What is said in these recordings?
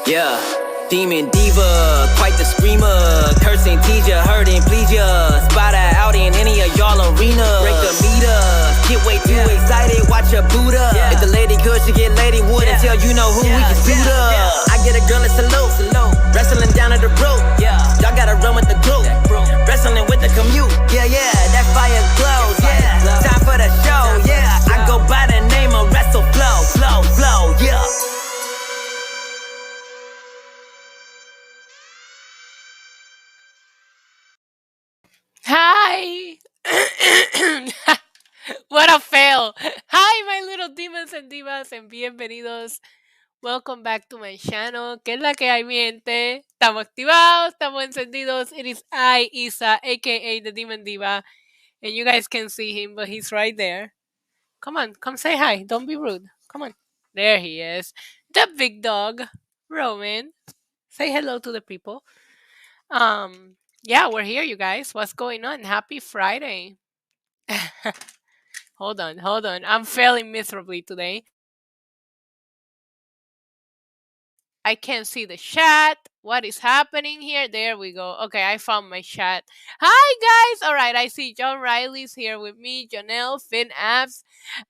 Yeah, demon diva, quite the screamer. Cursing, tease ya, hurting, please ya. Spot her out in any of y'all arenas. Break the meter, get way too excited, watch her boot up. If the lady could, she get lady wood until you know who we can suit up. I get a girl a salute, wrestling down at the rope. Y'all gotta run with the group, wrestling with the commute. Yeah, that fire glows. Time for the show. I go by the name of Wrestle Flow. Yeah. Hi! What a fail! Hi, my little demons and divas, and bienvenidos. Welcome back to my channel. ¿Qué es la que hay, mi gente? Estamos activados, estamos encendidos. It is I, Isa, aka the Demon Diva. And you guys can see him, but he's right there. Come on, come say hi. Don't be rude. Come on. There he is. The big dog, Roman. Say hello to the people. Yeah, we're here, you guys. What's going on? Happy Friday. Hold on. I'm failing miserably today. I can't see the chat. What is happening here? There we go. Okay, I found my chat. Hi, guys. All right, I see John Riley's here with me. Janelle, Finn Apps.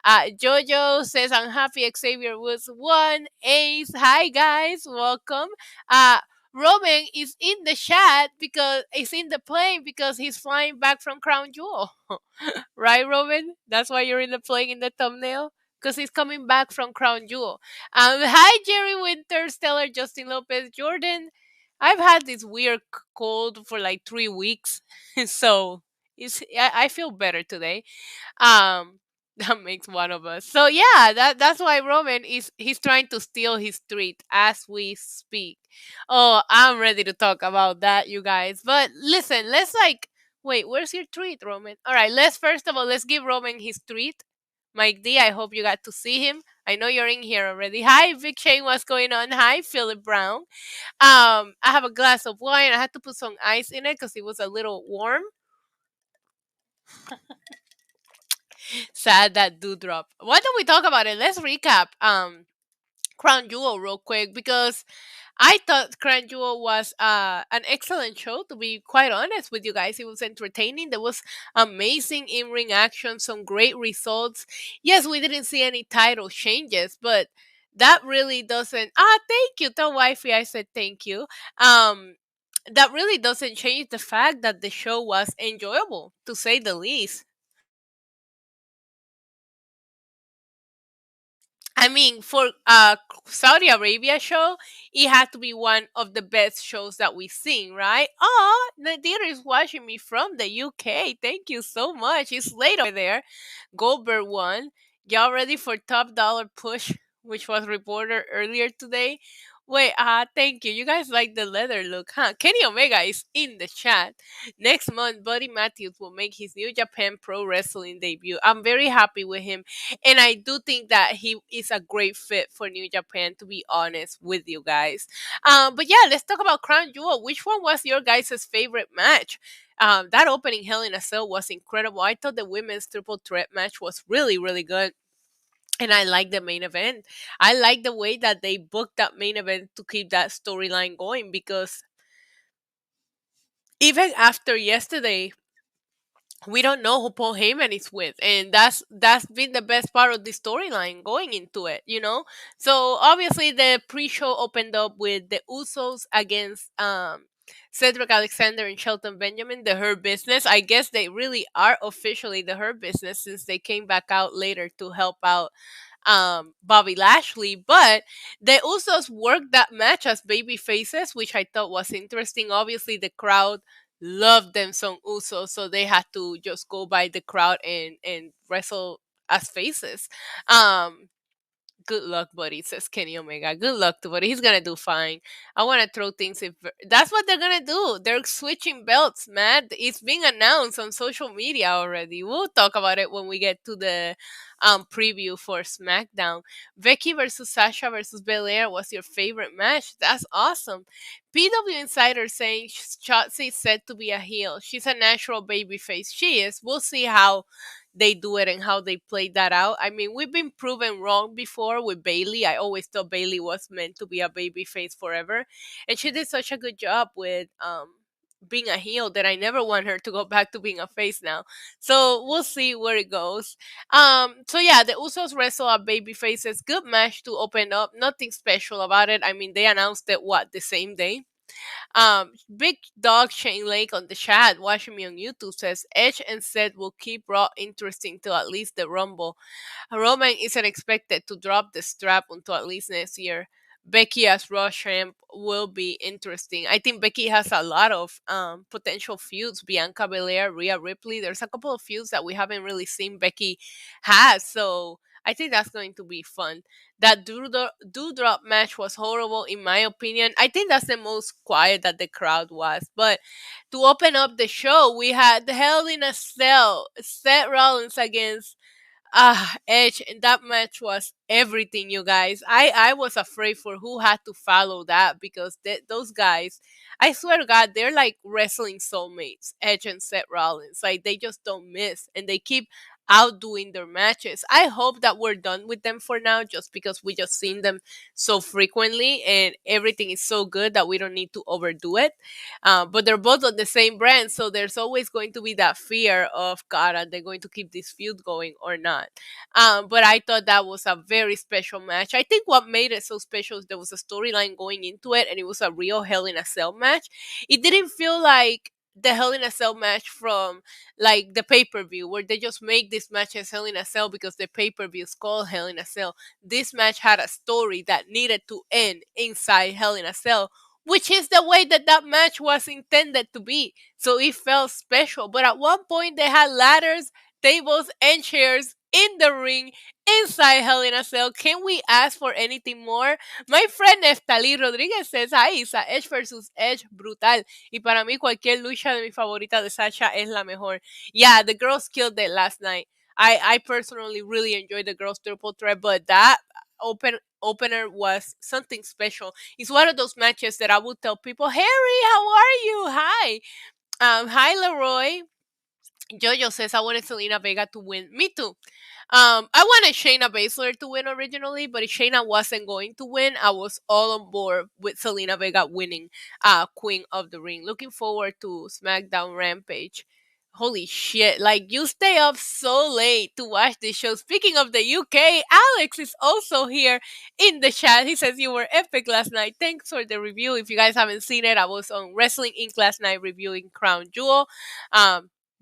Jojo says, I'm happy Xavier Woods won. Ace. Hi, guys. Welcome. Roman is in the chat because he's in the plane because he's flying back from Crown Jewel. Right, Roman? That's why you're in the plane in the thumbnail? Because he's coming back from Crown Jewel. Hi, Jerry Winter, Stellar, Justin Lopez, Jordan. I've had this weird cold for like 3 weeks, so I feel better today. Um, that makes one of us. So yeah, that's why Roman he's trying to steal his treat as we speak. Oh, I'm ready to talk about that, you guys. But listen, let's wait, where's your treat, Roman? All right, let's first of all let's give Roman his treat. Mike D, I hope you got to see him. I know you're in here already. Hi, Vic Shane, what's going on? Hi, Philip Brown. I have a glass of wine. I had to put some ice in it because it was a little warm. Sad that do drop. Why don't we talk about it? Let's recap Crown Jewel real quick because I thought Crown Jewel was an excellent show, to be quite honest with you guys. It was entertaining. There was amazing in-ring action, some great results. Yes, we didn't see any title changes, but that really doesn't thank you. Tell wifey I said thank you. That really doesn't change the fact that the show was enjoyable, to say the least. I mean, for Saudi Arabia show, it had to be one of the best shows that we've seen, right? Oh, Nadir is watching me from the UK. Thank you so much. It's late over there. Goldberg won. Y'all ready for Top Dollar Push, which was reported earlier today? Wait, thank you. You guys like the leather look, huh? Kenny Omega is in the chat. Next month, Buddy Matthews will make his New Japan Pro Wrestling debut. I'm very happy with him. And I do think that he is a great fit for New Japan, to be honest with you guys. But yeah, let's talk about Crown Jewel. Which one was your guys' favorite match? That opening Hell in a Cell was incredible. I thought the women's triple threat match was really, really good. And I like the main event. I like the way that they booked that main event to keep that storyline going because even after yesterday, we don't know who Paul Heyman is with, and that's been the best part of the storyline going into it, you know. So obviously, the pre-show opened up with the Usos against Cedric Alexander and Shelton Benjamin, the Hurt Business. I guess they really are officially the Hurt Business since they came back out later to help out Bobby Lashley, but the Usos worked that match as baby faces, which I thought was interesting. Obviously, the crowd loved them some Usos, so they had to just go by the crowd and wrestle as faces. Um, Good luck, buddy, says Kenny Omega. Good luck to buddy. He's gonna do fine. I wanna throw things in. That's what they're gonna do. They're switching belts, man. It's being announced on social media already. We'll talk about it when we get to the preview for SmackDown. Becky versus Sasha versus Belair was your favorite match. That's awesome. PW Insider saying Shotzi is said to be a heel. She's a natural babyface. She is. We'll see how they do it and how they play that out. I mean, we've been proven wrong before with Bailey. I always thought Bailey was meant to be a babyface forever, and she did such a good job with being a heel that I never want her to go back to being a face now. So we'll see where it goes. So yeah, the Usos wrestle a baby faces. Good match to open up. Nothing special about it. I mean, they announced it the same day. Big Dog Shane Lake on the chat watching me on YouTube says Edge and Seth will keep Raw interesting till at least the Rumble. Roman isn't expected to drop the strap until at least next year. Becky as Raw champ will be interesting. I think Becky has a lot of potential feuds. Bianca Belair, Rhea Ripley. There's a couple of feuds that we haven't really seen Becky has. So I think that's going to be fun. That Doudrop match was horrible in my opinion. I think that's the most quiet that the crowd was. But to open up the show, we had Hell in a Cell, Seth Rollins against Edge, and that match was everything, you guys. I was afraid for who had to follow that because those guys, I swear to God, they're like wrestling soulmates, Edge and Seth Rollins. Like they just don't miss, and they keep outdoing their matches. I hope that we're done with them for now, just because we just seen them so frequently, and everything is so good that we don't need to overdo it. But they're both on the same brand, so there's always going to be that fear of God, are they going to keep this feud going or not? But I thought that was a very special match. I think what made it so special is there was a storyline going into it, and it was a real Hell in a Cell match. It didn't feel like the Hell in a Cell match from like the pay-per-view where they just make this match as Hell in a Cell because the pay-per-view is called Hell in a Cell. This match had a story that needed to end inside Hell in a Cell, which is the way that that match was intended to be. So it felt special. But at one point, they had ladders, tables, and chairs in the ring inside Hell in a Cell. Can we ask for anything more? My friend Neftali Rodriguez says, hi, Isa, Edge versus Edge, brutal. Y para mí, cualquier lucha de mi favorita de Sasha es la mejor. Yeah, the girls killed it last night. I personally really enjoyed the girls triple threat, but that opener was something special. It's one of those matches that I would tell people, Harry, how are you? Hi. Hi Leroy. Jojo says I wanted Selena Vega to win. Me too. I wanted Shayna Baszler to win originally, but if Shayna wasn't going to win, I was all on board with Selena Vega winning Queen of the Ring. Looking forward to SmackDown Rampage. Holy shit, like you stay up so late to watch this show. Speaking of the UK, Alex is also here in the chat. He says you were epic last night. Thanks for the review. If you guys haven't seen it, I was on Wrestling Inc. last night reviewing Crown Jewel.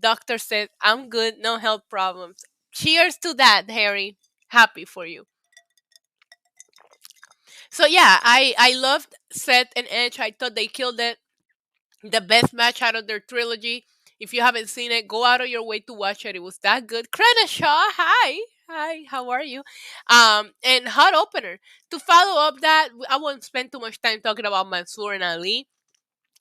Doctor said, I'm good, no health problems. Cheers to that, Harry. Happy for you. So yeah, I loved Seth and Edge. I thought they killed it. The best match out of their trilogy. If you haven't seen it, go out of your way to watch it. It was that good. Shaw, hi. Hi, how are you? And hot opener. To follow up that, I won't spend too much time talking about Mansoor and Ali.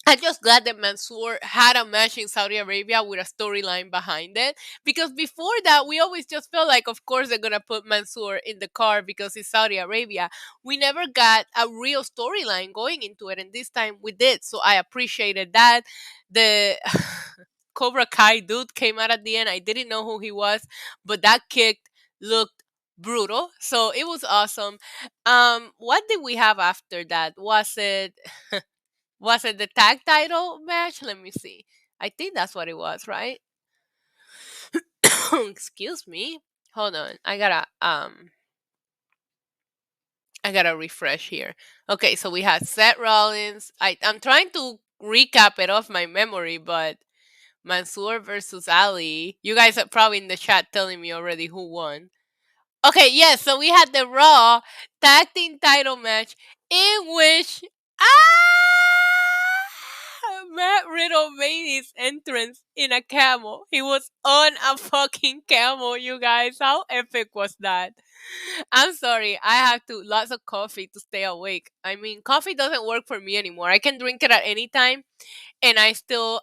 I'm just glad that Mansoor had a match in Saudi Arabia with a storyline behind it. Because before that, we always just felt like, of course, they're going to put Mansoor in the car because it's Saudi Arabia. We never got a real storyline going into it. And this time we did. So I appreciated that. The Cobra Kai dude came out at the end. I didn't know who he was, but that kick looked brutal. So it was awesome. What did we have after that? Was it the tag title match? Let me see. I think that's what it was, right? Excuse me. Hold on. I gotta refresh here. Okay, so we had Seth Rollins. I'm trying to recap it off my memory, but Mansoor versus Ali. You guys are probably in the chat telling me already who won. Okay, yes, so we had the Raw tag team title match in which Matt Riddle made his entrance in a camel. He was on a fucking camel, you guys. How epic was that? I'm sorry, I have to lots of coffee to stay awake. I mean, coffee doesn't work for me anymore. I can drink it at any time, and I still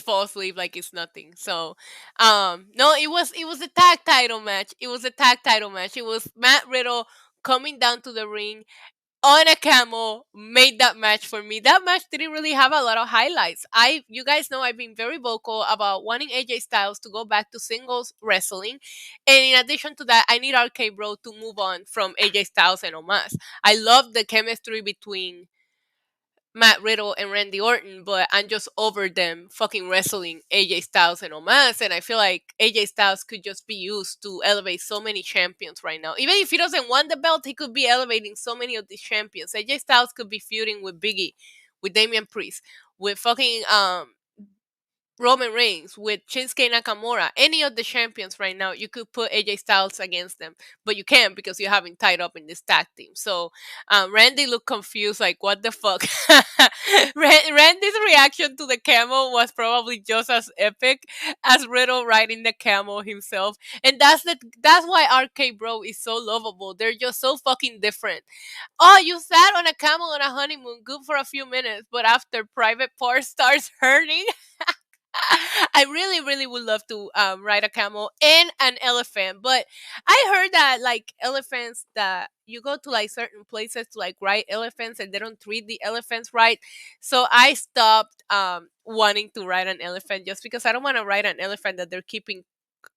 fall asleep like it's nothing. So, no, it was a tag title match. It was a tag title match. It was Matt Riddle coming down to the ring on a camel, made that match for me. That match didn't really have a lot of highlights. You guys know I've been very vocal about wanting AJ Styles to go back to singles wrestling. And in addition to that, I need RK Bro to move on from AJ Styles and Omos. I love the chemistry between Matt Riddle and Randy Orton, but I'm just over them fucking wrestling AJ Styles and Omos, and I feel like AJ Styles could just be used to elevate so many champions right now. Even if he doesn't want the belt, he could be elevating so many of these champions. AJ Styles could be feuding with Biggie, with Damian Priest, with fucking Roman Reigns, with Shinsuke Nakamura, any of the champions right now, you could put AJ Styles against them, but you can't because you have him tied up in this tag team. So Randy looked confused, like, what the fuck? Randy's reaction to the camel was probably just as epic as Riddle riding the camel himself. And that's why RK Bro is so lovable. They're just so fucking different. Oh, you sat on a camel on a honeymoon, good for a few minutes, but after private part starts hurting, I really, really would love to ride a camel and an elephant, but I heard that like elephants that you go to like certain places to like ride elephants and they don't treat the elephants right. So I stopped wanting to ride an elephant just because I don't want to ride an elephant that they're keeping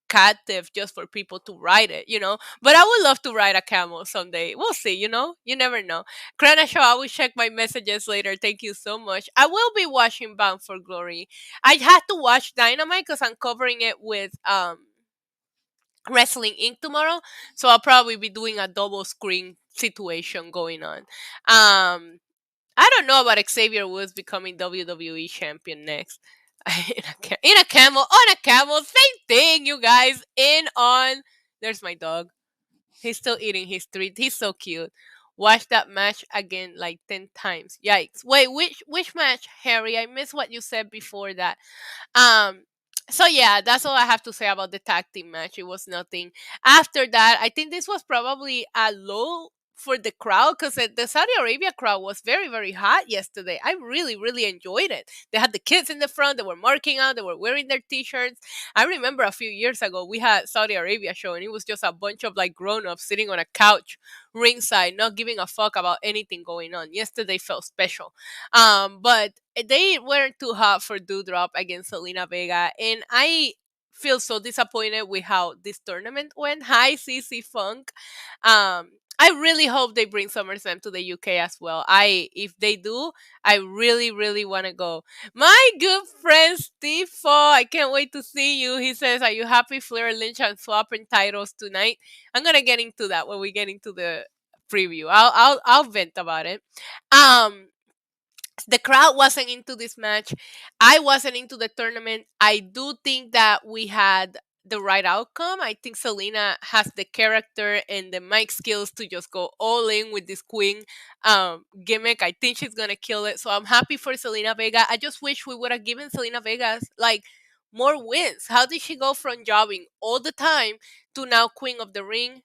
captive just for people to ride it. But I would love to ride a camel someday. We'll see. You never know. Krana Show, I will check my messages later. Thank you so much. I will be watching Bound for Glory. I had to watch Dynamite because I'm covering it with Wrestling Inc. tomorrow. So I'll probably be doing a double screen situation going on. I don't know about Xavier Woods becoming WWE champion next. In a camel, on a camel, same thing, you guys. There's my dog. He's still eating his treat. He's so cute. Watch that match again like 10 times. Yikes. Wait, which match, Harry? I missed what you said before that. Um, so yeah, that's all I have to say about the tag team match. It was nothing. After that, I think this was probably a low for the crowd because the Saudi Arabia crowd was very, very hot yesterday. I really, really enjoyed it. They had the kids in the front, they were marking out, they were wearing their t-shirts. I remember a few years ago we had Saudi Arabia show and it was just a bunch of like grown-ups sitting on a couch ringside, not giving a fuck about anything going on. Yesterday felt special. But they weren't too hot for Doudrop against Selena Vega, and I feel so disappointed with how this tournament went. Hi, CC Funk. I really hope they bring SummerSlam to the UK as well. If they do, I really, really want to go. My good friend Steve Faw, I can't wait to see you. He says, "Are you happy Flair Lynch and swapping titles tonight?" I'm gonna get into that when we get into the preview. I'll vent about it. Um, the crowd wasn't into this match. I wasn't into the tournament. I do think that we had the right outcome. I think Selena has the character and the mic skills to just go all in with this queen gimmick. I think she's gonna kill it. So I'm happy for Selena Vega. I just wish we would have given Selena Vega like more wins. How did she go from jobbing all the time to now queen of the ring?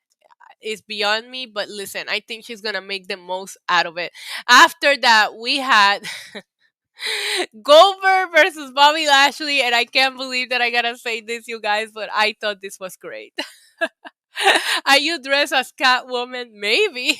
Is beyond me, but listen, I think she's gonna make the most out of it. After that, we had Goldberg versus Bobby Lashley, and I can't believe that I gotta say this, you guys, but I thought this was great. Are you dressed as Catwoman? Maybe.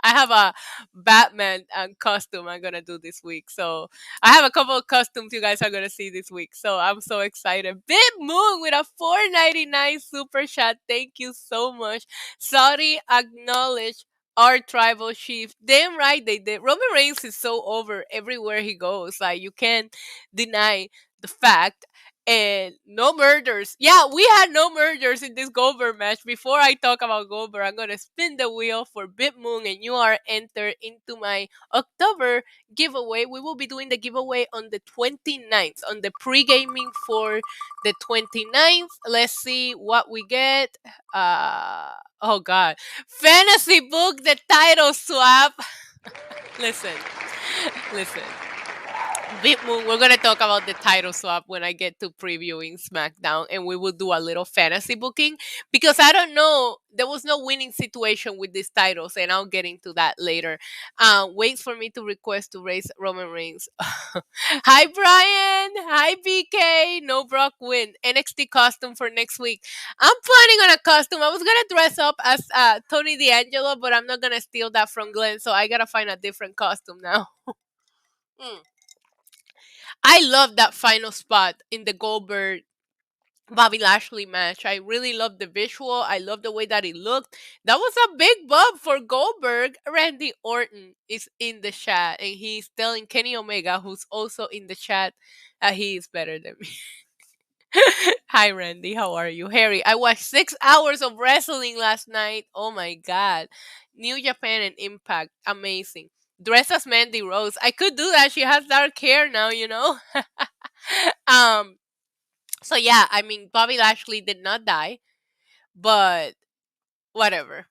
I have a Batman costume I'm gonna do this week. So I have a couple of costumes you guys are gonna see this week. So I'm so excited. Big Moon with a $4.99 super chat. Thank you so much. Saudi acknowledge our tribal chief. Damn right they did. Roman Reigns is so over everywhere he goes. Like you can't deny the fact. And no murders. Yeah, we had no murders in this Goldberg match. Before I talk about Goldberg, I'm gonna spin the wheel for Bit Moon, and you are entered into my October giveaway. We will be doing the giveaway on the 29th, on the pre-gaming for the 29th. Let's see what we get. Oh god. Fantasy book, the title swap. Listen. Listen. Big Moon, we're gonna talk about the title swap when I get to previewing SmackDown, and we will do a little fantasy booking because I don't know. There was no winning situation with these titles, and I'll get into that later. Wait for me to request to raise Roman Reigns. Hi Brian. Hi BK. No Brock win. NXT costume for next week. I'm planning on a costume. I was gonna dress up as Tony D'Angelo, but I'm not gonna steal that from Glenn, so I gotta find a different costume now. Mm. I love that final spot in the Goldberg Bobby Lashley match. I really love the visual. I love the way that it looked. That was a big bump for Goldberg. Randy Orton is in the chat and he's telling Kenny Omega, who's also in the chat, that he is better than me. Hi, Randy. How are you? Harry, I watched 6 hours of wrestling last night. Oh my God. New Japan and Impact. Amazing. Dress as Mandy Rose. I could do that. She has dark hair now, you know? um, so yeah, I mean, Bobby Lashley did not die, but whatever.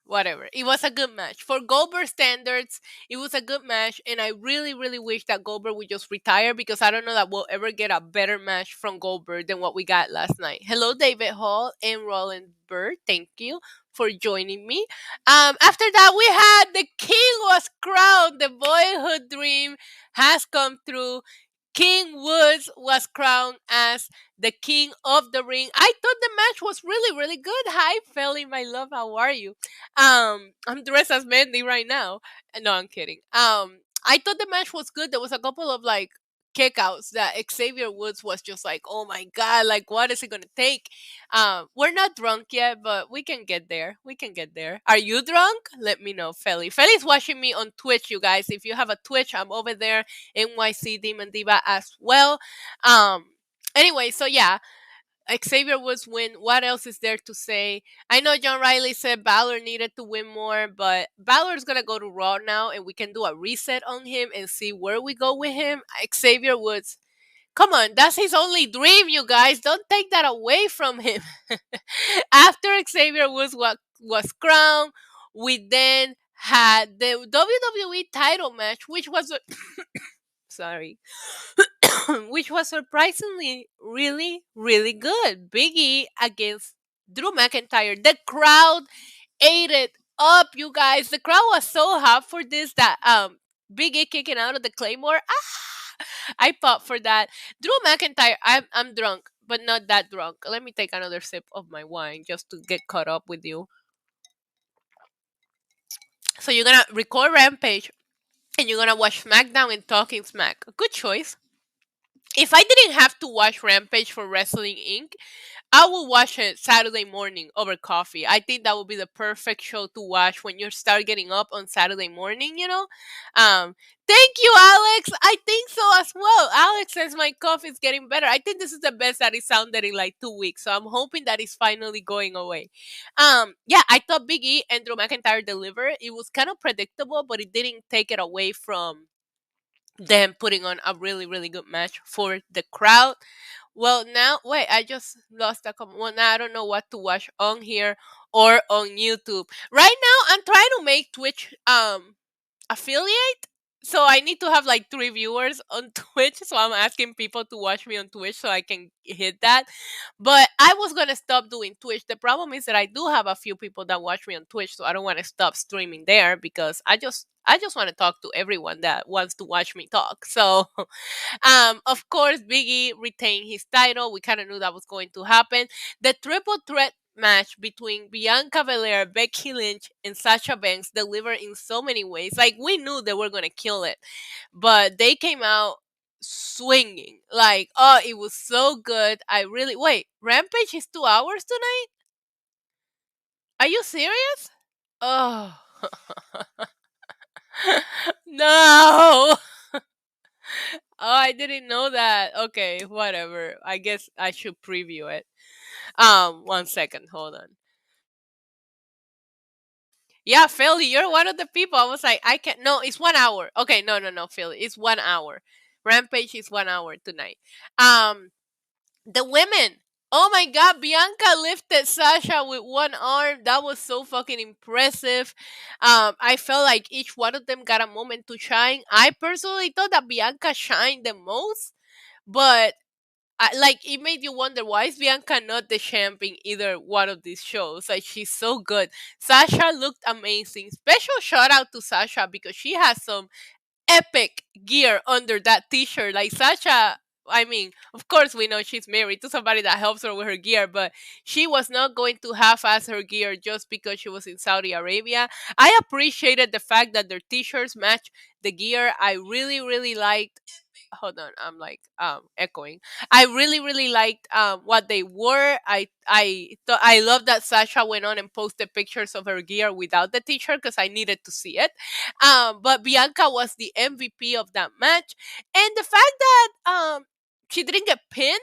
It was a good match. For Goldberg standards, it was a good match, and I really, really wish that Goldberg would just retire because I don't know that we'll ever get a better match from Goldberg than what we got last night. Hello, David Hall and Roland Bird. Thank you for joining me. After that, we had the king was crowned. The boyhood dream has come true. King Woods was crowned as the king of the ring. I thought the match was really, really good. Hi, Felly, my love. How are you? I'm dressed as Mandy right now. No, I'm kidding. I thought the match was good. There was a couple of like kickouts that Xavier Woods was just like, oh my god, like what is it gonna take? We're not drunk yet, but we can get there. We can get there. Are you drunk? Let me know, Felly. Felly's watching me on Twitch, you guys. If you have a Twitch, I'm over there. NYC Demon Diva as well. Um. Anyway, so yeah, Xavier Woods win. What else is there to say? I know John Riley said Balor needed to win more, but Balor's gonna go to Raw now, and we can do a reset on him and see where we go with him. Xavier Woods, come on, that's his only dream, you guys. Don't take that away from him. After Xavier Woods was crowned, we then had the WWE title match, which was sorry, which was surprisingly really, really good. Biggie against Drew McIntyre. The crowd ate it up, you guys. The crowd was so hot for this that Biggie kicking out of the Claymore. I fought for that. Drew McIntyre. I'm drunk, but not that drunk. Let me take another sip of my wine just to get caught up with you. So you're gonna record Rampage and you're gonna watch SmackDown and Talking Smack. Good choice. If I didn't have to watch Rampage for Wrestling Inc., I will watch it Saturday morning over coffee. I think that would be the perfect show to watch when you start getting up on Saturday morning, you know? Um, Thank you, Alex. I think so as well. Alex says my cough is getting better. I think this is the best that it sounded in like 2 weeks. So I'm hoping that it's finally going away. Yeah, I thought Big E and Drew McIntyre delivered. It was kind of predictable, but it didn't take it away from them putting on a really, really good match for the crowd. Well, now, wait, I just lost a comment. Well, now I don't know what to watch on here or on YouTube. Right now, I'm trying to make Twitch affiliate. So I need to have like 3 viewers on Twitch. So I'm asking people to watch me on Twitch so I can hit that. But I was gonna stop doing Twitch. The problem is that I do have a few people that watch me on Twitch, so I don't want to stop streaming there because I just want to talk to everyone that wants to watch me talk. So of course Biggie retained his title. We kind of knew that was going to happen. The triple threat match between Bianca Belair, Becky Lynch, and Sasha Banks delivered in so many ways. Like we knew they were gonna kill it, but they came out swinging. Like oh, it was so good. I really wait. Rampage is 2 hours tonight. Are you serious? Oh no. Oh, I didn't know that. Okay, whatever. I guess I should preview it. 1 second, hold on. Yeah, Philly, you're one of the people. I was like, I can't. No, it's 1 hour. Okay, no, Philly, it's 1 hour. Rampage is 1 hour tonight. Um, the women. Oh my god, Bianca lifted Sasha with one arm. That was so fucking impressive. I felt like each one of them got a moment to shine. I personally thought that Bianca shined the most, but like it made you wonder why is Bianca not the champ in either one of these shows? Like she's so good. Sasha looked amazing. Special shout out to Sasha because she has some epic gear under that t-shirt. Like Sasha, I mean, of course we know she's married to somebody that helps her with her gear, but she was not going to half-ass her gear just because she was in Saudi Arabia. I appreciated the fact that their t-shirts match the gear. I really, really liked. Hold on, I'm like echoing. I really, really liked what they wore. I thought I love that Sasha went on and posted pictures of her gear without the t-shirt because I needed to see it. But Bianca was the MVP of that match, and the fact that she didn't get pinned,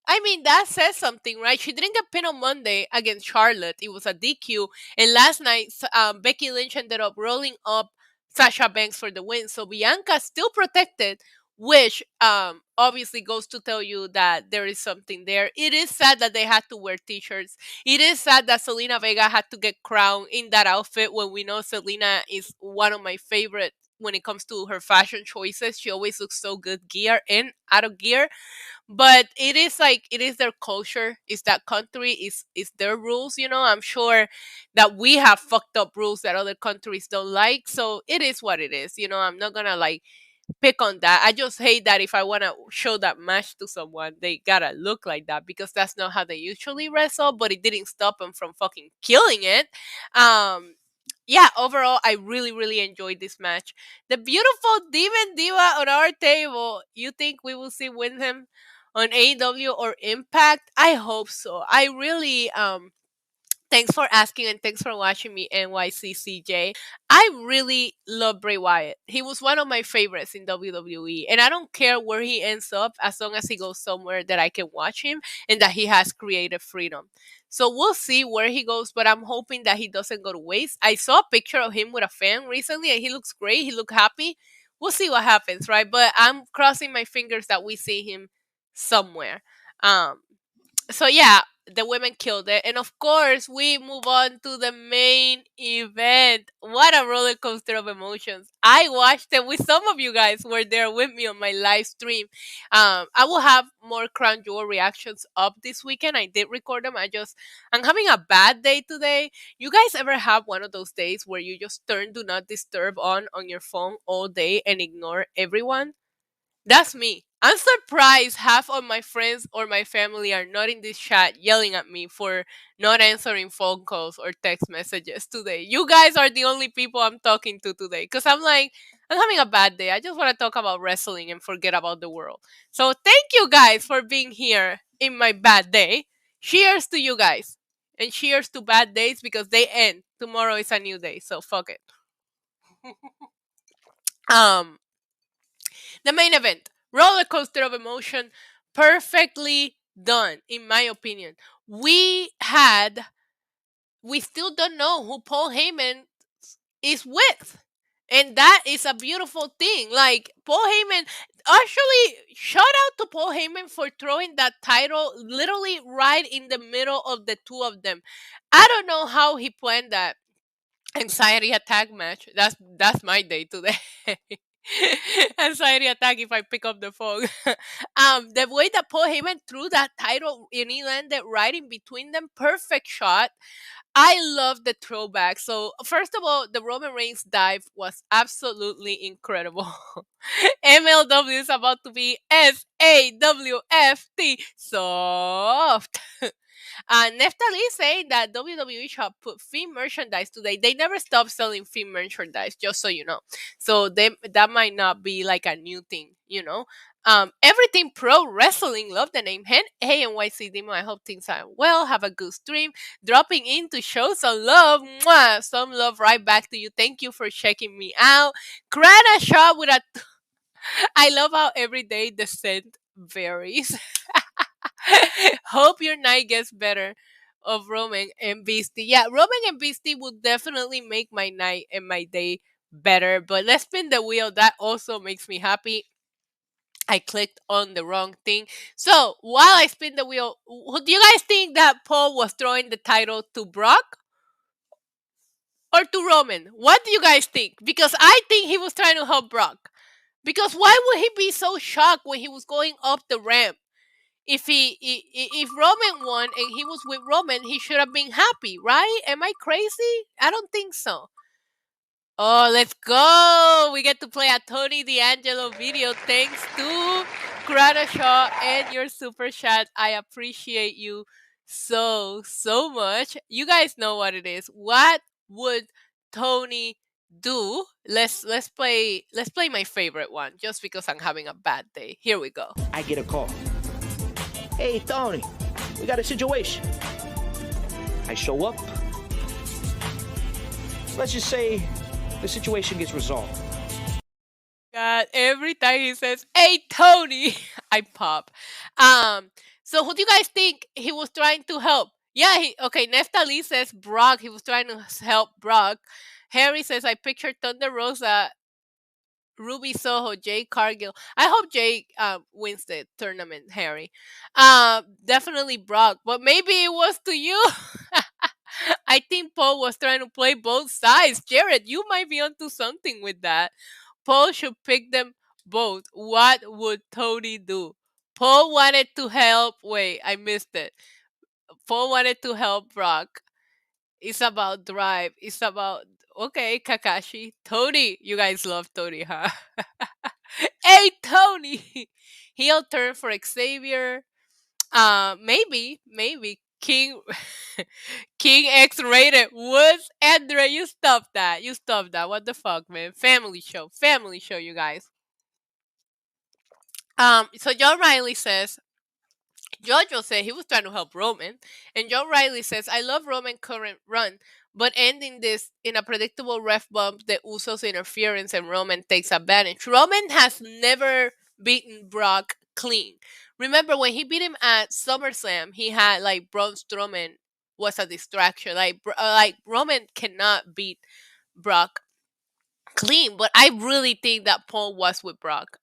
I mean, that says something, right? She didn't get pinned on Monday against Charlotte. It was a DQ. And last night, Becky Lynch ended up rolling up Sasha Banks for the win. So Bianca still protected, which obviously goes to tell you that there is something there. It is sad that they had to wear t-shirts. It is sad that Selena Vega had to get crowned in that outfit when we know Selena is one of my favorite when it comes to her fashion choices. She always looks so good gear and out of gear, but it is like it is their culture, it's that country, is their rules. I'm sure that we have fucked up rules that other countries don't like, so it is what it is. I'm not gonna like pick on that. I just hate that if I want to show that match to someone, they gotta look like that because that's not how they usually wrestle, but it didn't stop them from fucking killing it. um yeah, overall, I really, really enjoyed this match. The beautiful Demon Diva on our table. You think we will see Windham on AEW or Impact? I hope so. I really thanks for asking and thanks for watching me, NYCCJ. I really love Bray Wyatt. He was one of my favorites in WWE, and I don't care where he ends up as long as he goes somewhere that I can watch him and that he has creative freedom. So we'll see where he goes, but I'm hoping that he doesn't go to waste. I saw a picture of him with a fan recently, and he looks great. He looked happy. We'll see what happens, right? But I'm crossing my fingers that we see him somewhere. Um, so yeah, the women killed it, and of course we move on to the main event. What a roller coaster of emotions. I watched it with some of you guys were there with me on my live stream. I will have more Crown Jewel reactions up this weekend. I did record them. I'm having a bad day today. You guys ever have one of those days where you just turn do not disturb on your phone all day and ignore everyone? That's me. I'm surprised half of my friends or my family are not in this chat yelling at me for not answering phone calls or text messages today. You guys are the only people I'm talking to today because I'm like, I'm having a bad day. I just want to talk about wrestling and forget about the world. So thank you guys for being here in my bad day. Cheers to you guys. And cheers to bad days because they end. Tomorrow is a new day. So fuck it. Um The main event, roller coaster of emotion, perfectly done, in my opinion. We still don't know who Paul Heyman is with. And that is a beautiful thing. Like, Paul Heyman, actually, shout out to Paul Heyman for throwing that title literally right in the middle of the two of them. I don't know how he planned that anxiety attack match. That's my day today. Anxiety attack if I pick up the phone. The way that Paul Heyman threw that title and he landed right in between them, perfect shot. I love the throwback. So first of all, the Roman Reigns dive was absolutely incredible. MLW is about to be SAWFT soft. Neftali is saying that WWE shop put Fiend merchandise today. They never stop selling Fiend merchandise, just so you know. So that might not be like a new thing. Everything pro wrestling. Love the name. Hey, NYC Demo. I hope things are well. Have a good stream. Dropping in to show some love. Mwah! Some love right back to you. Thank you for checking me out. Grana shop with a. I love how every day the scent varies. Hope your night gets better of Roman and Beastie. Yeah, Roman and Beastie will definitely make my night and my day better. But let's spin the wheel. That also makes me happy. I clicked on the wrong thing. So while I spin the wheel, do you guys think that Paul was throwing the title to Brock or to Roman? What do you guys think? Because I think he was trying to help Brock. Because why would he be so shocked when he was going up the ramp? If Roman won and he was with Roman, he should have been happy, right? Am I crazy? I don't think so. Oh, let's go! We get to play a Tony D'Angelo video thanks to Grana Shaw and your super chat. I appreciate you so much. You guys know what it is. What would Tony do? Let's play my favorite one just because I'm having a bad day. Here we go. I get a call. Hey, Tony, we got a situation. I show up. Let's just say the situation gets resolved. God, every time he says, "Hey, Tony," I pop. So who do you guys think he was trying to help? Yeah, okay. Neftali says Brock. He was trying to help Brock. Harry says, "I pictured Thunder Rosa, Ruby Soho, Jay Cargill." I hope Jay wins the tournament, Harry. Definitely Brock, but maybe it was to you. I think Paul was trying to play both sides. Jared, you might be onto something with that. Paul should pick them both. What would Tony do? Paul wanted to help. Wait, I missed it. Paul wanted to help Brock. It's about drive. It's about. Okay, Kakashi. Tony. You guys love Tony, huh? Hey, Tony. He'll turn for Xavier. Maybe. King King X rated Woods. Andre, you stop that. You stop that. What the fuck, man? Family show. Family show, you guys. So John Riley says Jojo said he was trying to help Roman, and John Riley says, "I love Roman current run, but ending this in a predictable ref bump, the Usos interference, and Roman takes advantage. Roman has never beaten Brock clean. Remember when he beat him at SummerSlam, he had like Braun Strowman was a distraction. Like Roman cannot beat Brock clean, but I really think that Paul was with Brock.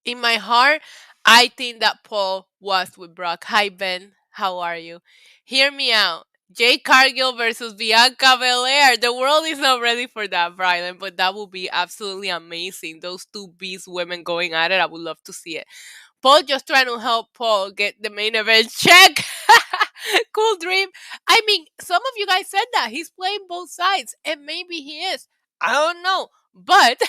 In my heart, I think that Paul was with Brock. Hi, Ben. How are you? Hear me out. Jay Cargill versus Bianca Belair. The world is not ready for that, Brian, but that would be absolutely amazing. Those two beast women going at it. I would love to see it. Paul just trying to help Paul get the main event check. Cool dream. I mean, some of you guys said that. He's playing both sides, and maybe he is. I don't know. But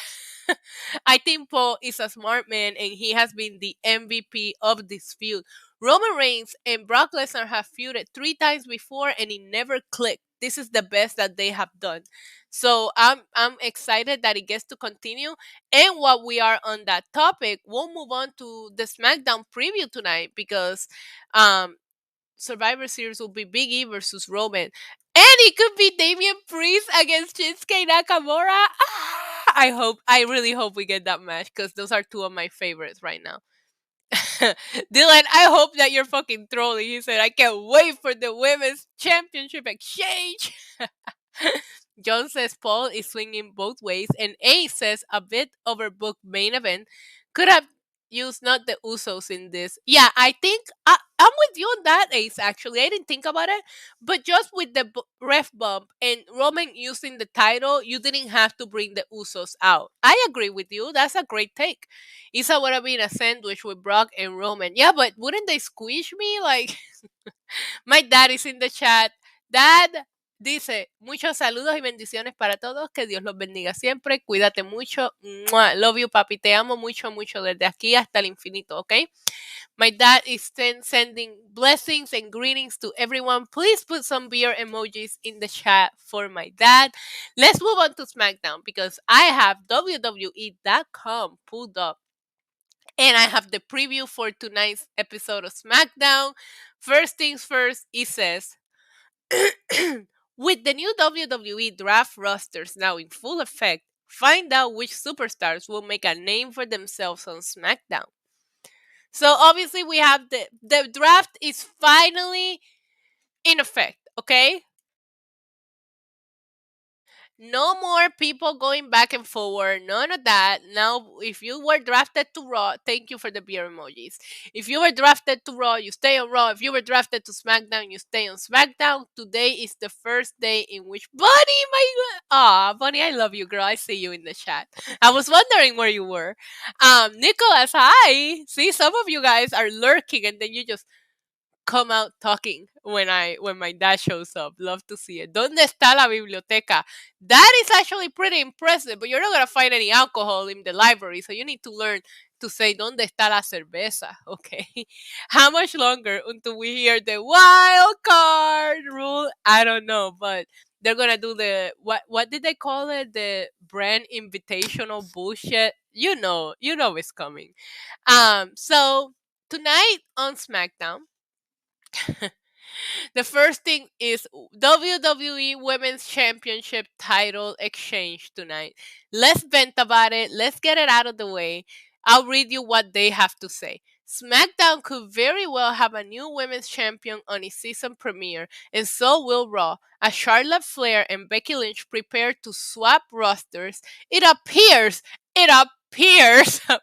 I think Paul is a smart man, and he has been the MVP of this feud. Roman Reigns and Brock Lesnar have feuded 3 times before, and it never clicked. This is the best that they have done. So I'm excited that it gets to continue. And while we are on that topic, we'll move on to the SmackDown preview tonight because Survivor Series will be Big E versus Roman. And it could be Damian Priest against Shinsuke Nakamura. I really hope we get that match because those are 2 of my favorites right now. Dylan, I hope that you're fucking trolling. He said, "I can't wait for the women's championship exchange." John says Paul is swinging both ways, and A says a bit overbooked main event. Could have used not the Usos in this. Yeah, I think I'm with you on that, Ace, actually. I didn't think about it, but just with the ref bump and Roman using the title, you didn't have to bring the Usos out. I agree with you. That's a great take. Isa would have been a sandwich with Brock and Roman. Yeah, but wouldn't they squish me? Like, my dad is in the chat. Dad dice, muchos saludos y bendiciones para todos. Que Dios los bendiga siempre. Cuídate mucho. Mua. Love you, papi. Te amo mucho, mucho. Desde aquí hasta el infinito, ¿ok? My dad is sending blessings and greetings to everyone. Please put some beer emojis in the chat for my dad. Let's move on to SmackDown because I have WWE.com pulled up. And I have the preview for tonight's episode of SmackDown. First things first, it says, with the new WWE draft rosters now in full effect, find out which superstars will make a name for themselves on SmackDown. So obviously we have the draft is finally in effect, okay? No more people going back and forward. None of that. Now, if you were drafted to Raw, thank you for the beer emojis. If you were drafted to Raw, you stay on Raw. If you were drafted to SmackDown, you stay on SmackDown. Today is the first day in which Bunny, Bunny, I love you, girl. I see you in the chat. I was wondering where you were. Nicholas, hi. See, some of you guys are lurking, and then you just come out talking when my dad shows up. Love to see it. ¿Dónde está la biblioteca? That is actually pretty impressive, but you're not gonna find any alcohol in the library, so you need to learn to say ¿Dónde está la cerveza? Okay. How much longer until we hear the wild card rule? I don't know, but they're gonna do the what did they call it? The brand invitational bullshit. You know it's coming. So tonight on SmackDown, the first thing is WWE Women's Championship title exchange tonight. Let's vent about it. Let's get it out of the way. I'll read you what they have to say. SmackDown could very well have a new women's champion on its season premiere, and so will Raw. As Charlotte Flair and Becky Lynch prepare to swap rosters, it appears,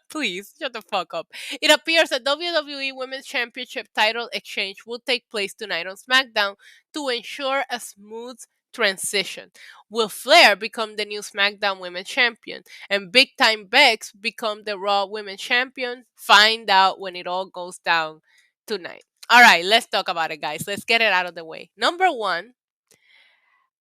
please shut the fuck up. It appears a WWE Women's Championship title exchange will take place tonight on SmackDown to ensure a smooth transition. Will Flair become the new SmackDown Women's Champion and Big Time Bex become the Raw Women's Champion? Find out when it all goes down tonight. All right, let's talk about it, guys. Let's get it out of the way. Number one,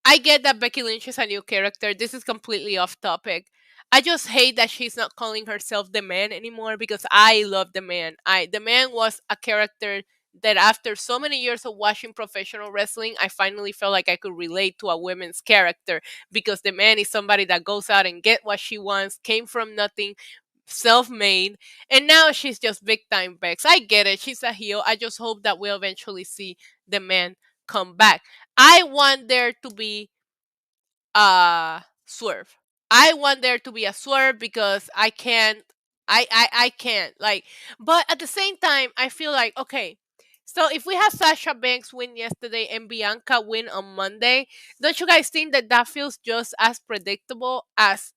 I get that Becky Lynch is a new character. This is completely off topic. I just hate that she's not calling herself the Man anymore because I love the Man. The Man was a character that after so many years of watching professional wrestling, I finally felt like I could relate to a women's character because the Man is somebody that goes out and get what she wants, came from nothing, self-made, and now she's just Big Time Bex. I get it. She's a heel. I just hope that we'll eventually see the Man come back. I want there to be a swerve. I want there to be a swerve because I can't. I can't like. But at the same time, I feel like okay. So if we have Sasha Banks win yesterday and Bianca win on Monday, don't you guys think that that feels just as predictable as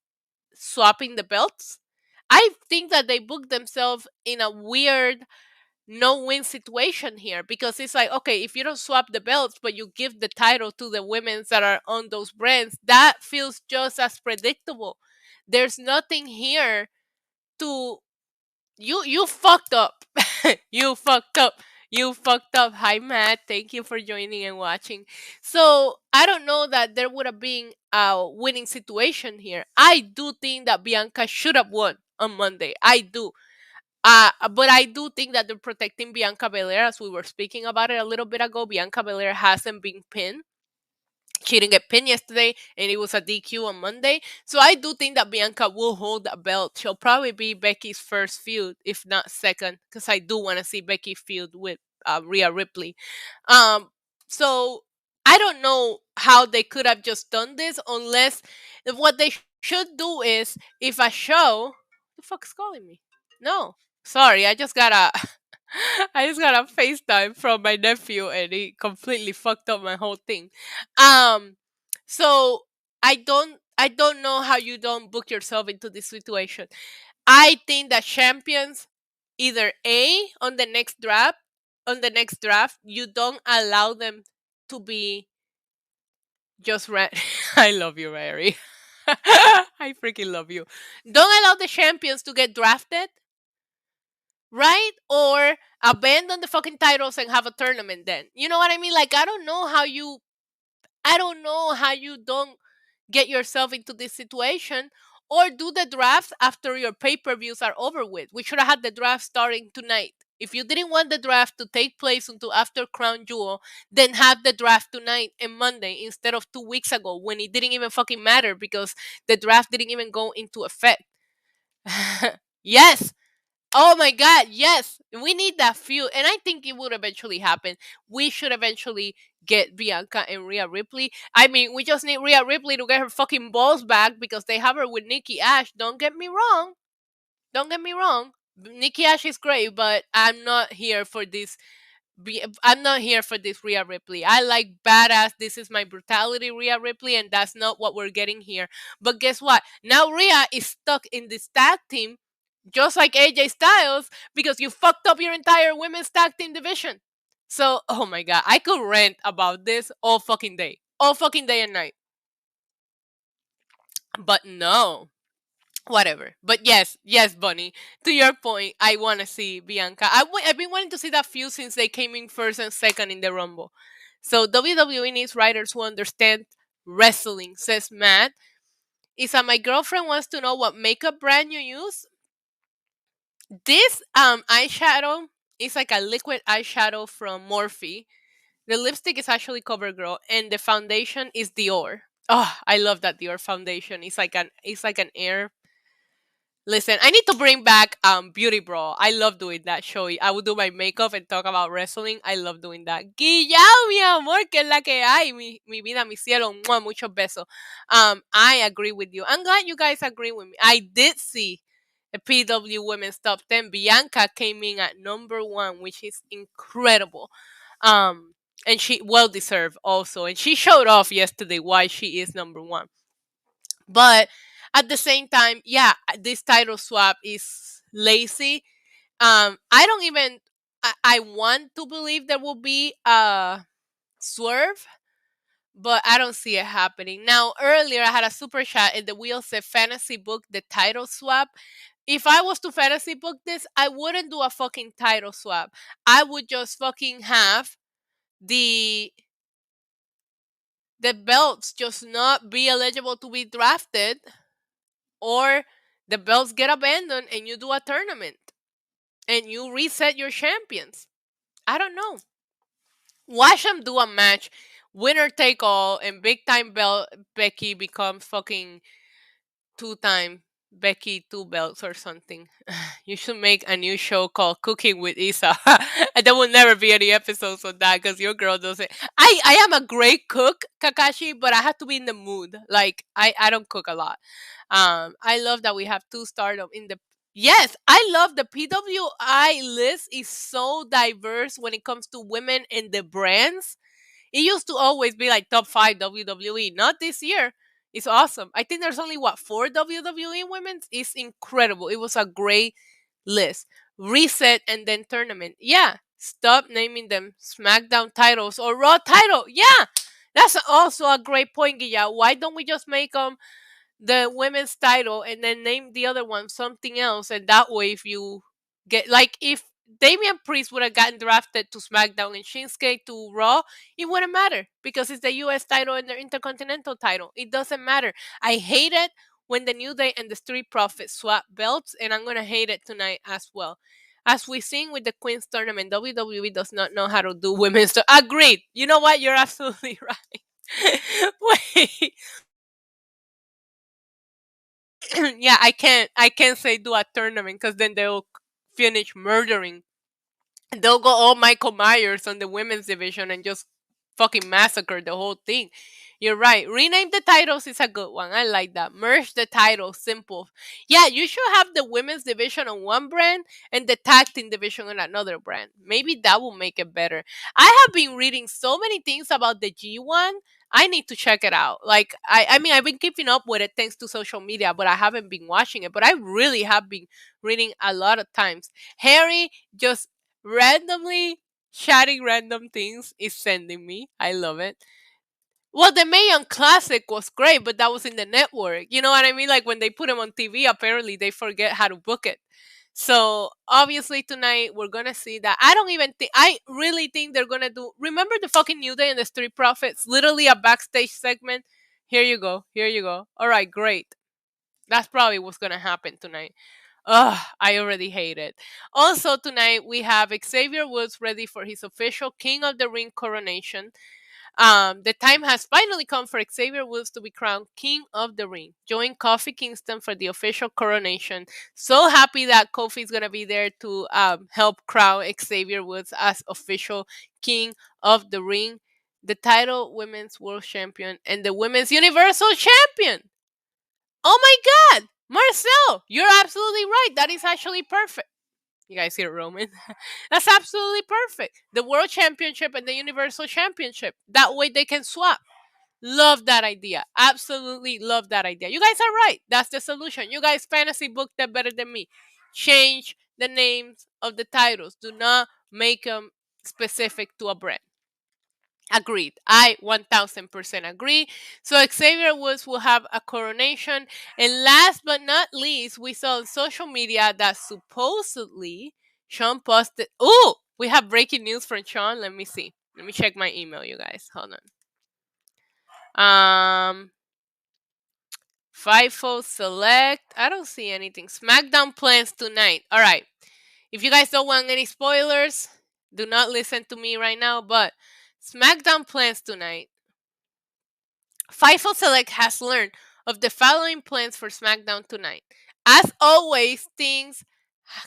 swapping the belts? I think that they booked themselves in a weird no-win situation here because it's like okay, if you don't swap the belts but you give the title to the women's that are on those brands, that feels just as predictable. There's nothing here to you fucked up. You fucked up. You fucked up. Hi Matt, thank you for joining and watching. So I don't know that there would have been a winning situation here. I do think that Bianca should have won on Monday. I do. But I do think that they're protecting Bianca Belair, as we were speaking about it a little bit ago. Bianca Belair hasn't been pinned. She didn't get pinned yesterday, and it was a DQ on Monday. So I do think that Bianca will hold that belt. She'll probably be Becky's first feud, if not second, because I do want to see Becky feud with Rhea Ripley. So I don't know how they could have just done this unless what they should do is if a show. The fuck is calling me? No, sorry, I just got a I just got a FaceTime from my nephew and he completely fucked up my whole thing. Um so I don't know how you don't book yourself into this situation. I think that champions either A on the next draft you don't allow them to be just I love you, Mary. I freaking love you. Don't allow the champions to get drafted, right? Or abandon the fucking titles and have a tournament then. You know what I mean? Like I don't know how you don't get yourself into this situation or do the draft after your pay-per-views are over with. We should have had the draft starting tonight. If you didn't want the draft to take place until after Crown Jewel, then have the draft tonight and Monday instead of 2 weeks ago when it didn't even fucking matter because the draft didn't even go into effect. Yes. Oh my god, yes. We need that feud. And I think it would eventually happen. We should eventually get Bianca and Rhea Ripley. I mean, we just need Rhea Ripley to get her fucking balls back because they have her with Nikki Ash. Don't get me wrong. Don't get me wrong. Nikki Ash is great, but I'm not here for this I'm not here for this Rhea Ripley. I like badass. This is my brutality, Rhea Ripley, and that's not what we're getting here. But guess what? Now Rhea is stuck in this tag team, just like AJ Styles, because you fucked up your entire women's tag team division. So, oh my god, I could rant about this all fucking day and night. But no, whatever. But yes, Bunny. To your point, I want to see Bianca. I've been wanting to see that feud since they came in first and second in the Rumble. So WWE needs writers who understand wrestling, says Matt. Isa, my girlfriend wants to know what makeup brand you use. This eyeshadow is like a liquid eyeshadow from Morphe. The lipstick is actually CoverGirl, and the foundation is Dior. Oh, I love that Dior foundation. It's like an air. Listen, I need to bring back Beauty Bro. I love doing that show. I would do my makeup and talk about wrestling. I love doing that. Guillao, mi amor, que es la que hay. Mi vida, mi cielo. Mua, muchos besos. I agree with you. I'm glad you guys agree with me. I did see a PW Women's Top 10. Bianca came in at number 1, which is incredible. And she well deserved also. And she showed off yesterday why she is number 1. But at the same time, yeah, this title swap is lazy. I don't even. I want to believe there will be a swerve, but I don't see it happening. Now, earlier I had a super chat and the wheel said fantasy book the title swap. If I was to fantasy book this, I wouldn't do a fucking title swap. I would just fucking have the belts just not be eligible to be drafted, or the belts get abandoned and you do a tournament and you reset your champions. I don't know. Watch them do a match, winner take all, and big time belt Becky becomes fucking 2-time Becky 2 belts or something. You should make a new show called Cooking with Isa. And there will never be any episodes on that because your girl doesn't. I am a great cook, Kakashi, but I have to be in the mood. Like I don't cook a lot. I love that we have 2 stardom in the. Yes, I love the PWI list is so diverse when it comes to women and the brands. It used to always be like top 5 WWE. Not this year. It's awesome. I think there's only 4 WWE women's. It's incredible. It was a great list. Reset and then tournament. Yeah. Stop naming them SmackDown titles or Raw title. Yeah. That's also a great point, Guilla. Why don't we just make them the women's title and then name the other one something else? And that way, if you get, like, if Damian Priest would have gotten drafted to SmackDown and Shinsuke to Raw, it wouldn't matter because it's the US title and the Intercontinental title. It doesn't matter. I hate it when the New Day and the Street Profits swap belts, and I'm going to hate it tonight as well. As we seen with the Queen's Tournament, WWE does not know how to do women's. Agreed. You know what? You're absolutely right. Wait. Yeah, I can't say do a tournament because then they'll finish murdering. They'll go all Michael Myers on the women's division and just fucking massacre the whole thing. You're right. Rename the titles is a good one. I like that. Merge the titles. Simple. Yeah, you should have the women's division on one brand and the tag team division on another brand. Maybe that will make it better. I have been reading so many things about the G1. I need to check it out. Like, I mean, I've been keeping up with it thanks to social media, but I haven't been watching it. But I really have been reading a lot of times. Harry just randomly chatting random things is sending me. I love it. Well, the Mayon Classic was great, but that was in the network. You know what I mean? Like when they put them on TV, apparently they forget how to book it. So obviously tonight we're gonna see that. I don't even think. I really think they're gonna do. Remember the fucking New Day and the Street Profits? Literally a backstage segment. Here you go. Here you go. All right, great. That's probably what's gonna happen tonight. Ugh, I already hate it. Also tonight we have Xavier Woods ready for his official King of the Ring coronation. The time has finally come for Xavier Woods to be crowned King of the Ring. Join Kofi Kingston for the official coronation. So happy that Kofi's gonna be there to help crown Xavier Woods as official King of the Ring, the title Women's World Champion, and the Women's Universal Champion. Oh my God, Marcel, you're absolutely right. That is actually perfect. You guys hear Roman? That's absolutely perfect. The World Championship and the Universal Championship. That way they can swap. Love that idea. Absolutely love that idea. You guys are right. That's the solution. You guys fantasy booked that better than me. Change the names of the titles. Do not make them specific to a brand. Agreed. I 1000% agree. So Xavier Woods will have a coronation. And last but not least, we saw on social media that supposedly Sean posted. Oh, we have breaking news from Sean. Let me see. Let me check my email, you guys. Hold on. FIFO Select. I don't see anything. Smackdown plans tonight. All right. If you guys don't want any spoilers, do not listen to me right now. But Smackdown plans tonight. FIFO Select has learned of the following plans for SmackDown tonight. As always, things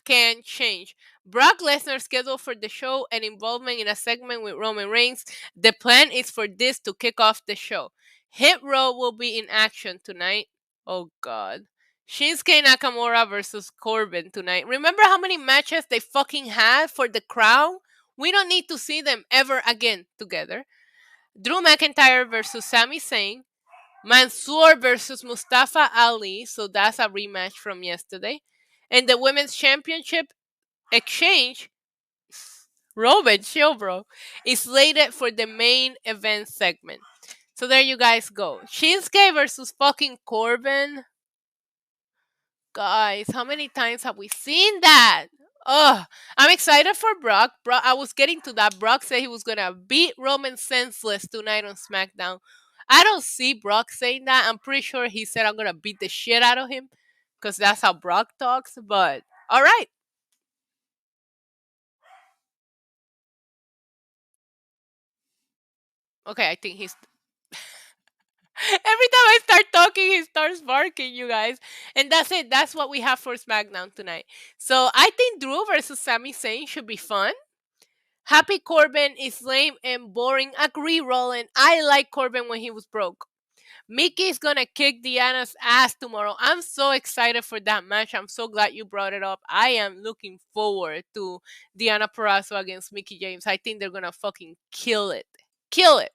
can change. Brock Lesnar scheduled for the show and involvement in a segment with Roman Reigns. The plan is for this to kick off the show. Hit Row will be in action tonight. Oh God. Shinsuke Nakamura versus Corbin tonight. Remember how many matches they fucking had for the crown? We don't need to see them ever again together. Drew McIntyre versus Sami Zayn. Mansoor versus Mustafa Ali. So that's a rematch from yesterday. And the Women's Championship exchange, Roman Show, bro, is slated for the main event segment. So there you guys go. Shinsuke versus fucking Corbin. Guys, how many times have we seen that? Ugh. I'm excited for Brock. I was getting to that. Brock said he was going to beat Roman senseless tonight on SmackDown. I don't see Brock saying that. I'm pretty sure he said I'm going to beat the shit out of him because that's how Brock talks. But, all right. Okay, I think he's... Every time I start talking, he starts barking, you guys. And that's it. That's what we have for SmackDown tonight. So I think Drew versus Sami Zayn should be fun. Happy Corbin is lame and boring. Agree, Roland. I like Corbin when he was broke. Mickey's gonna kick Diana's ass tomorrow. I'm so excited for that match. I'm so glad you brought it up. I am looking forward to Diana Perazzo against Mickey James. I think they're gonna fucking kill it. Kill it.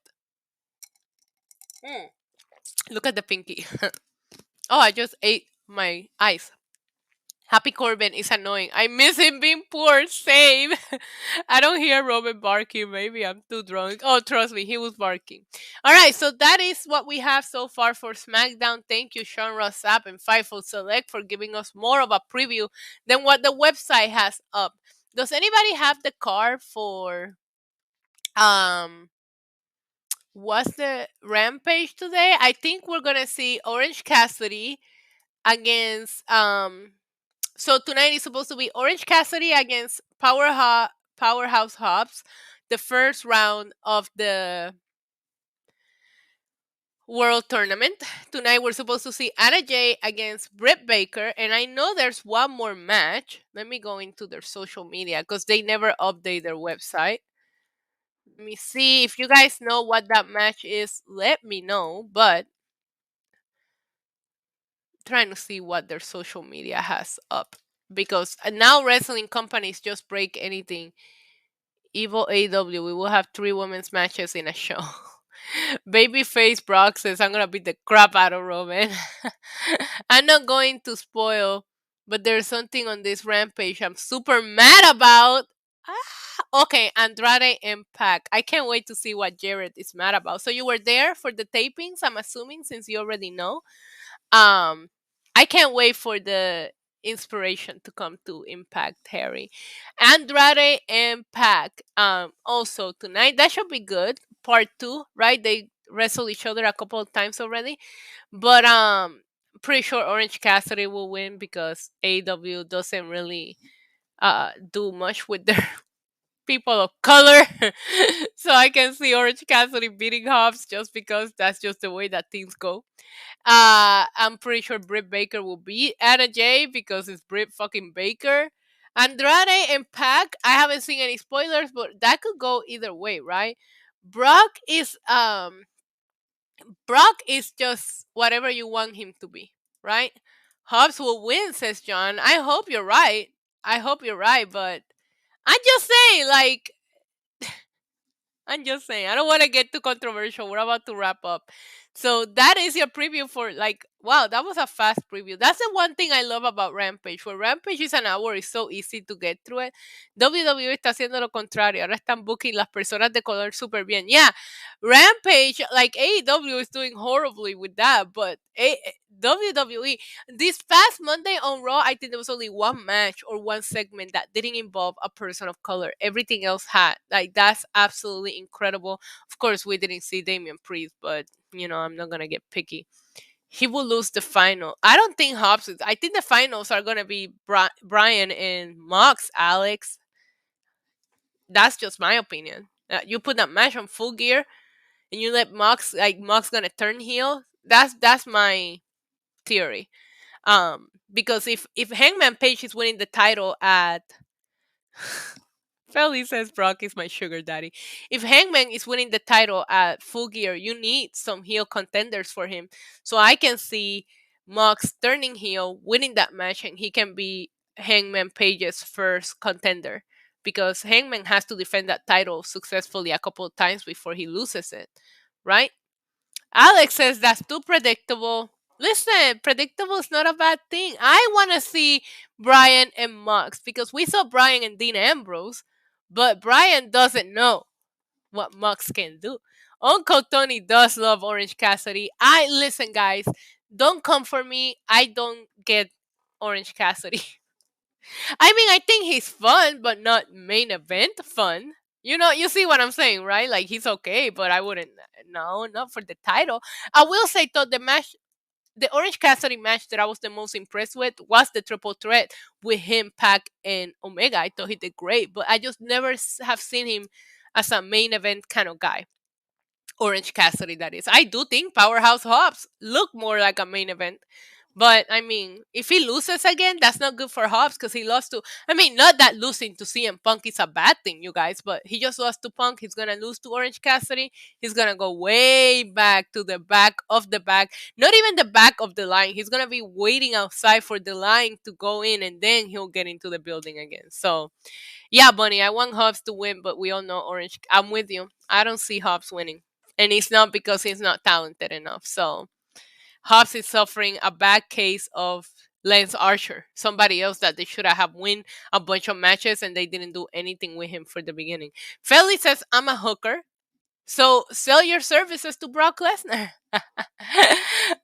Look at the pinky. Oh, I just ate my ice. Happy Corbin is annoying. I miss him being poor. Same. I don't hear Roman barking. Maybe I'm too drunk. Oh, trust me, he was barking. All right, so that is what we have so far for SmackDown. Thank you, Sean Rossap and FIFO Select, for giving us more of a preview than what the website has up. Does anybody have the card for what's the Rampage today? I think we're gonna see Orange Cassidy against so tonight is supposed to be Orange Cassidy against Powerhouse Hobbs, the first round of the World Tournament. Tonight we're supposed to see Anna Jay against Britt Baker, and I know there's one more match. Let me go into their social media because they never update their website. Let me see if you guys know what that match is. Let me know, but trying to see what their social media has up because now wrestling companies just break anything. Evil AEW, we will have 3 women's matches in a show. Babyface Brock says, I'm gonna beat the crap out of Roman. I'm not going to spoil, but there's something on this Rampage I'm super mad about. Okay, Andrade and Pac. I can't wait to see what Jared is mad about. So you were there for the tapings, I'm assuming, since you already know. I can't wait for the inspiration to come to Impact, Harry. Andrade and Pac. Also tonight. That should be good. Part 2, right? They wrestled each other a couple of times already. But pretty sure Orange Cassidy will win because AEW doesn't really do much with their people of color. So I can see Orange Cassidy beating Hobbs just because that's just the way that things go. I'm pretty sure Britt Baker will beat Anna Jay because it's Britt fucking Baker. Andrade and Pac, I haven't seen any spoilers, but that could go either way, right? Brock is just whatever you want him to be, right? Hobbs will win, says John. I hope you're right. I hope you're right, but I'm just saying, like, I'm just saying. I don't want to get too controversial. We're about to wrap up. So that is your preview for, like, wow, that was a fast preview. That's the one thing I love about Rampage. Where Rampage is an hour, it's so easy to get through it. WWE está haciendo lo contrario. Ahora están booking las personas de color super bien. Yeah, Rampage, like AEW is doing horribly with that, but WWE, this past Monday on Raw, I think there was only one match or one segment that didn't involve a person of color. Everything else had. Like, that's absolutely incredible. Of course, we didn't see Damian Priest, but, you know, I'm not going to get picky. He will lose the final. I don't think Hobbs is. I think the finals are going to be Brian and Mox, Alex. That's just my opinion. You put that match on Full Gear and you let Mox, like, Mox going to turn heel. That's my theory. Because if Hangman Page is winning the title at Felly says Brock is my sugar daddy. If Hangman is winning the title at Full Gear, you need some heel contenders for him. So I can see Mox turning heel, winning that match, and he can be Hangman Page's first contender. Because Hangman has to defend that title successfully a couple of times before he loses it. Right? Alex says that's too predictable. Listen, predictable is not a bad thing. I want to see Brian and Mox because we saw Brian and Dean Ambrose, but Brian doesn't know what Mox can do. Uncle Tony does love Orange Cassidy. Listen, guys, don't come for me. I don't get Orange Cassidy. I mean, I think he's fun, but not main event fun. You know, you see what I'm saying, right? Like, he's okay, but I wouldn't. No, not for the title. I will say, though, the Orange Cassidy match that I was the most impressed with was the triple threat with him, Pac, and Omega. I thought he did great, but I just never have seen him as a main event kind of guy. Orange Cassidy, that is. I do think Powerhouse Hobbs look more like a main event. But, I mean, if he loses again, that's not good for Hobbs because he lost to... I mean, not that losing to CM Punk is a bad thing, you guys, but he just lost to Punk. He's going to lose to Orange Cassidy. He's going to go way back to the back of the back. Not even the back of the line. He's going to be waiting outside for the line to go in, and then he'll get into the building again. So, yeah, Bunny, I want Hobbs to win, but we all know Orange... I'm with you. I don't see Hobbs winning. And it's not because he's not talented enough, so... Hobbs is suffering a bad case of Lance Archer, somebody else that they should have win a bunch of matches and they didn't do anything with him for the beginning. Felly says, I'm a hooker, so sell your services to Brock Lesnar.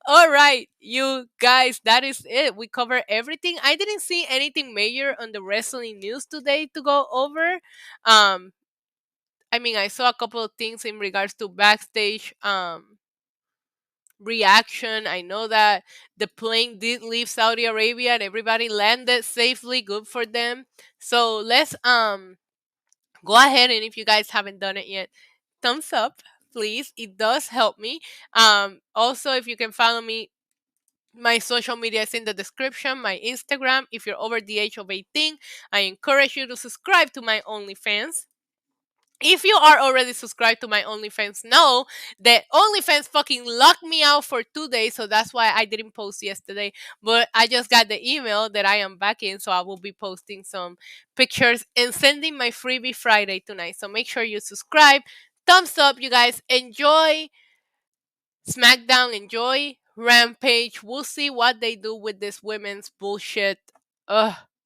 All right, you guys, that is it. We covered everything. I didn't see anything major on the wrestling news today to go over. I mean, I saw a couple of things in regards to backstage reaction. I know that the plane did leave Saudi Arabia and everybody landed safely. Good for them. So let's go ahead, and if you guys haven't done it yet, thumbs up, please. It does help me. Also, if you can follow me, my social media is in the description. My Instagram. If you're over the age of 18, I encourage you to subscribe to my OnlyFans. If you are already subscribed to my OnlyFans, know that OnlyFans fucking locked me out for 2 days, so that's why I didn't post yesterday. But I just got the email that I am back in, so I will be posting some pictures and sending my freebie Friday tonight. So make sure you subscribe. Thumbs up, you guys. Enjoy Smackdown. Enjoy Rampage. We'll see what they do with this women's bullshit.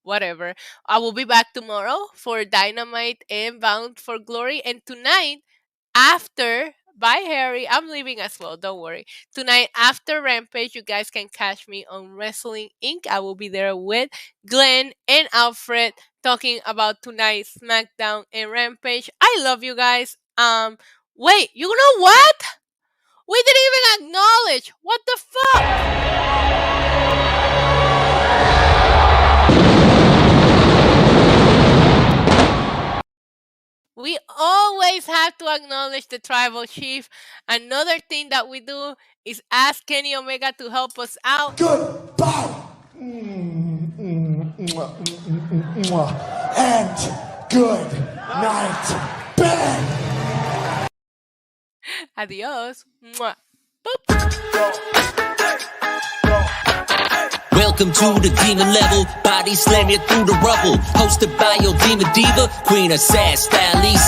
Whatever. I will be back tomorrow for Dynamite and Bound for Glory. And tonight, after... Bye, Harry. I'm leaving as well. Don't worry. Tonight, after Rampage, you guys can catch me on Wrestling Inc. I will be there with Glenn and Alfred talking about tonight's Smackdown and Rampage. I love you guys. Wait, you know what? We didn't even acknowledge. What the fuck? We always have to acknowledge the tribal chief. Another thing that we do is ask Kenny Omega to help us out. Goodbye. And good night, Ben. Adios. Boop. Welcome to the demon level. Body slam you through the rubble. Hosted by your demon diva, Queen of Sad Style Lisa.